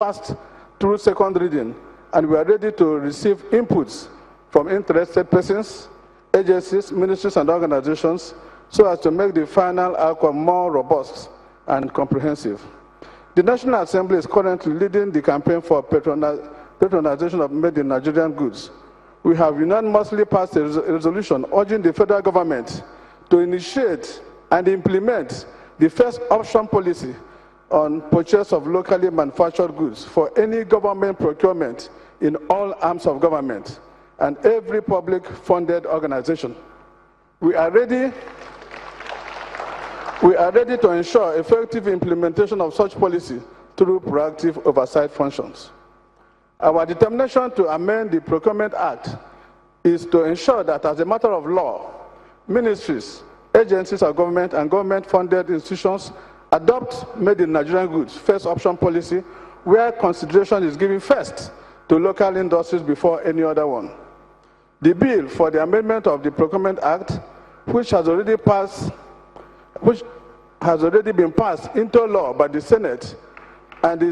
passed through second reading, and we are ready to receive inputs from interested persons, agencies, ministries, and organizations so as to make the final outcome more robust and comprehensive. The National Assembly is currently leading the campaign for patronization of made in Nigerian goods. We have unanimously passed a resolution urging the federal government to initiate and implement the first option policy on purchase of locally manufactured goods for any government procurement in all arms of government and every public-funded organization. We are ready to ensure effective implementation of such policy through proactive oversight functions. Our determination to amend the Procurement Act is to ensure that as a matter of law, ministries, agencies of government, and government-funded institutions adopt made in Nigerian goods first option policy where consideration is given first to local industries before any other one. The bill for the amendment of the Procurement Act, which has already been passed into law by the Senate, and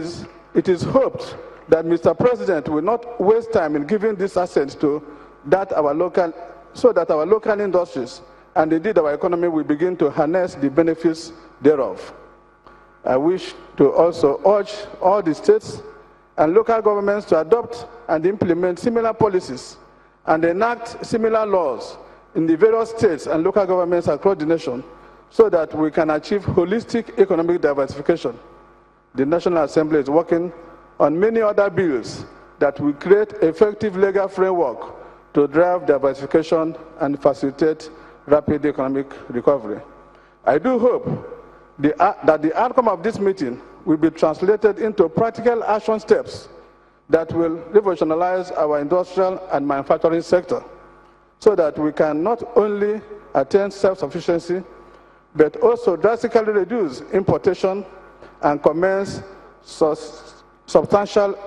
it is hoped that Mr. President will not waste time in giving this assent so that our local industries and indeed our economy will begin to harness the benefits thereof. I wish to also urge all the states and local governments to adopt and implement similar policies and enact similar laws in the various states and local governments across the nation so that we can achieve holistic economic diversification. The National Assembly is working on many other bills that will create effective legal framework to drive diversification and facilitate rapid economic recovery. I do hope that the outcome of this meeting will be translated into practical action steps that will revolutionize our industrial and manufacturing sector so that we can not only attain self-sufficiency, but also drastically reduce importation and commence substantial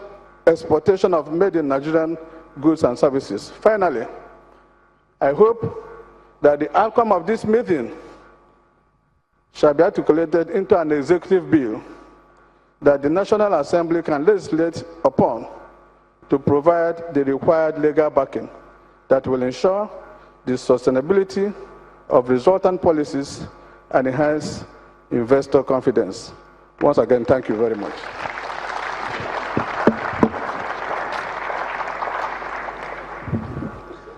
exportation of made in Nigerian goods and services. Finally, I hope that the outcome of this meeting shall be articulated into an executive bill that the National Assembly can legislate upon to provide the required legal backing that will ensure the sustainability of resultant policies and enhance investor confidence. Once again, thank you very much.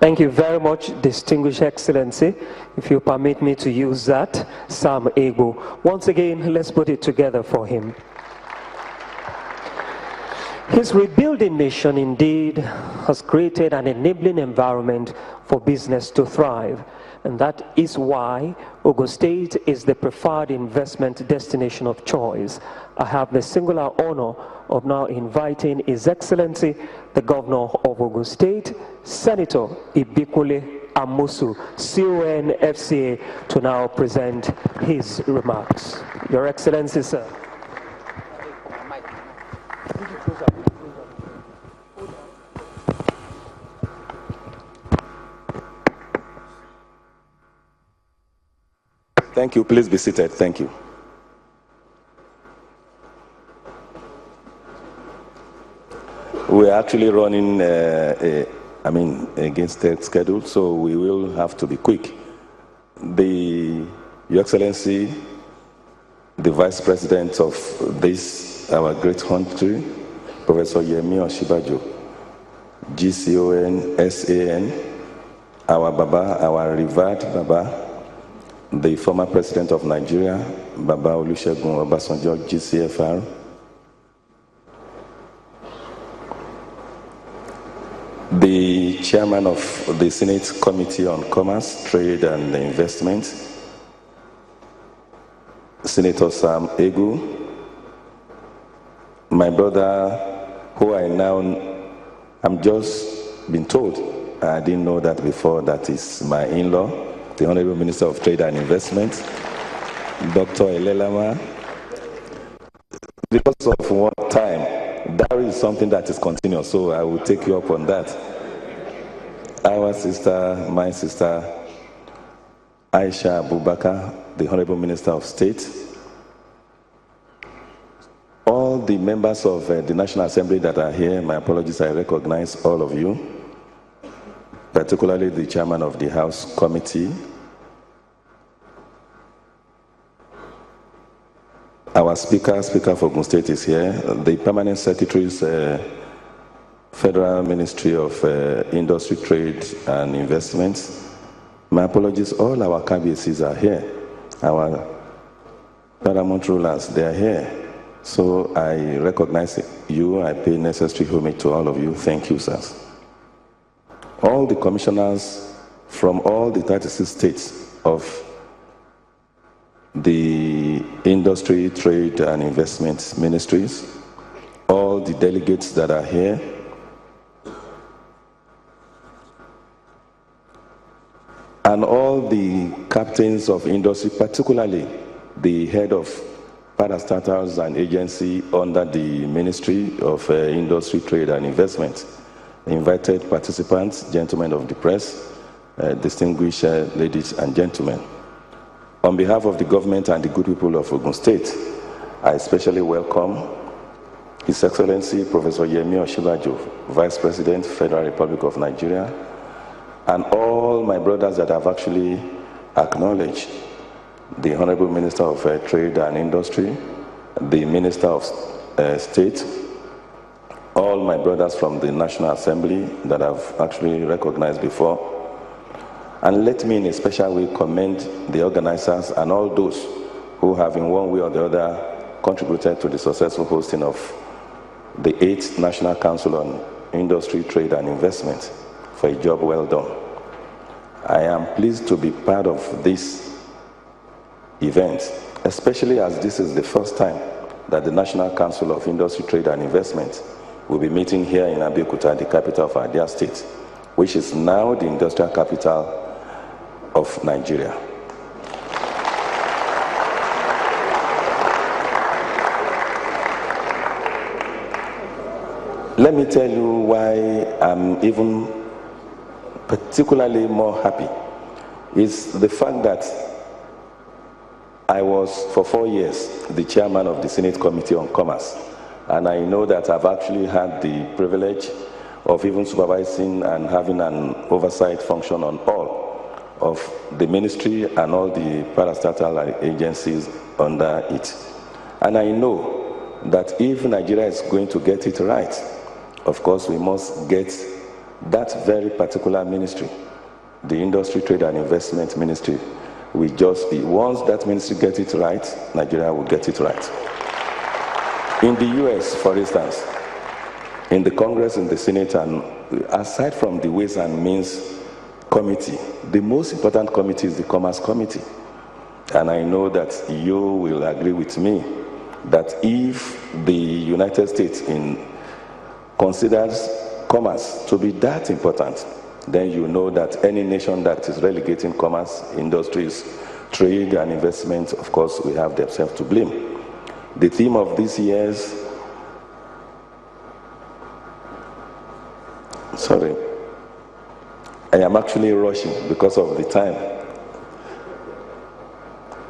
Thank you very much, Distinguished Excellency. If you permit me to use that, Sam Egbo. Once again, let's put it together for him. His rebuilding mission indeed has created an enabling environment for business to thrive. And that is why Ogun State is the preferred investment destination of choice. I have the singular honor of now inviting His Excellency, the Governor of Ogun State, Senator Ibikunle Amosu, CON-FCA, to now present his remarks. Your Excellency, sir. Thank you. Please be seated. Thank you. We're actually running, against the schedule, so we will have to be quick. Your Excellency, the Vice President of this, our great country, Professor Yemi Osinbajo, GCON, SAN, our Baba, our revered Baba, the former President of Nigeria, Baba Olusegun Obasanjo, GCFR, the Chairman of the Senate Committee on Commerce, Trade and Investment, Senator Sam Egbo, my brother, who I'm just been told, I didn't know that before, that is my in-law, the Honorable Minister of Trade and Investment, Dr. Elelama. Because of one time, that is something that is continuous, so I will take you up on that. Our sister, my sister, Aisha Abubakar, the Honorable Minister of State, all the members of the National Assembly that are here, my apologies, I recognize all of you, particularly the chairman of the House Committee, our Speaker for Ogun State is here, the permanent secretaries, Federal Ministry of Industry, Trade and Investments. My apologies, all our KBCs are here. Our paramount rulers, they are here. So I recognize you, I pay necessary homage to all of you. Thank you, sirs. All the commissioners from all the 36 states of the Industry, Trade and Investment Ministries, all the delegates that are here, and all the captains of industry, particularly the head of parastatals and agency under the Ministry of Industry, Trade and Investment, invited participants, gentlemen of the press, distinguished ladies and gentlemen. On behalf of the government and the good people of Ogun State, I especially welcome His Excellency Professor Yemi Osinbajo, Vice President, Federal Republic of Nigeria, and all my brothers that have actually acknowledged the Honorable Minister of Trade and Industry, the Minister of State, all my brothers from the National Assembly that I've actually recognized before. And let me in a special way commend the organizers and all those who have in one way or the other contributed to the successful hosting of the 8th National Council on Industry, Trade and Investment for a job well done. I am pleased to be part of this event, especially as this is the first time that the National Council of Industry, Trade and Investment will be meeting here in Abeokuta, the capital of our dear state, which is now the industrial capital of Nigeria. Let me tell you why I'm even particularly more happy is the fact that I was for 4 years the chairman of the Senate Committee on Commerce, and I know that I've actually had the privilege of even supervising and having an oversight function on all of the ministry and all the parastatal agencies under it. And I know that if Nigeria is going to get it right, of course we must get that very particular ministry, the Industry, Trade and Investment Ministry, will just be, once that ministry gets it right, Nigeria will get it right. In the US, for instance, in the Congress, in the Senate, and aside from the Ways and Means Committee, the most important committee is the Commerce Committee. And I know that you will agree with me that if the United States considers commerce to be that important, then you know that any nation that is relegating commerce, industries, trade and investment, of course, we have themselves to blame. The theme of this year's, I am actually rushing because of the time.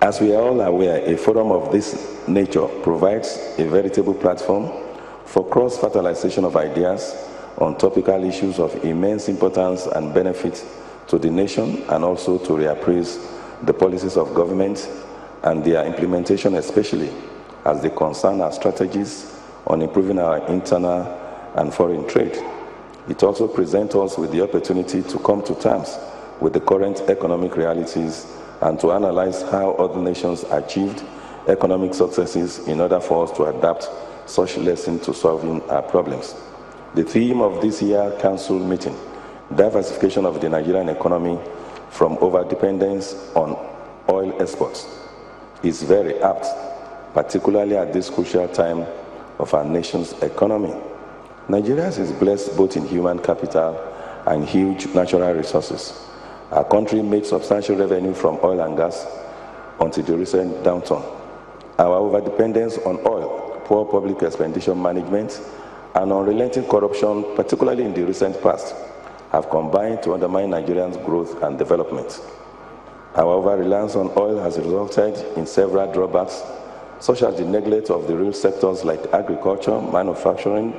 As we are all aware, a forum of this nature provides a veritable platform for cross-fertilization of ideas on topical issues of immense importance and benefit to the nation, and also to reappraise the policies of government and their implementation, especially as they concern our strategies on improving our internal and foreign trade. It also presents us with the opportunity to come to terms with the current economic realities and to analyze how other nations achieved economic successes in order for us to adapt such lessons to solving our problems. The theme of this year's council meeting, diversification of the Nigerian economy from overdependence on oil exports, is very apt, particularly at this crucial time of our nation's economy. Nigeria is blessed both in human capital and huge natural resources. Our country made substantial revenue from oil and gas until the recent downturn. Our overdependence on oil, poor public expenditure management, and unrelenting corruption, particularly in the recent past, have combined to undermine Nigerians' growth and development. Our over-reliance on oil has resulted in several drawbacks such as the neglect of the real sectors like agriculture, manufacturing,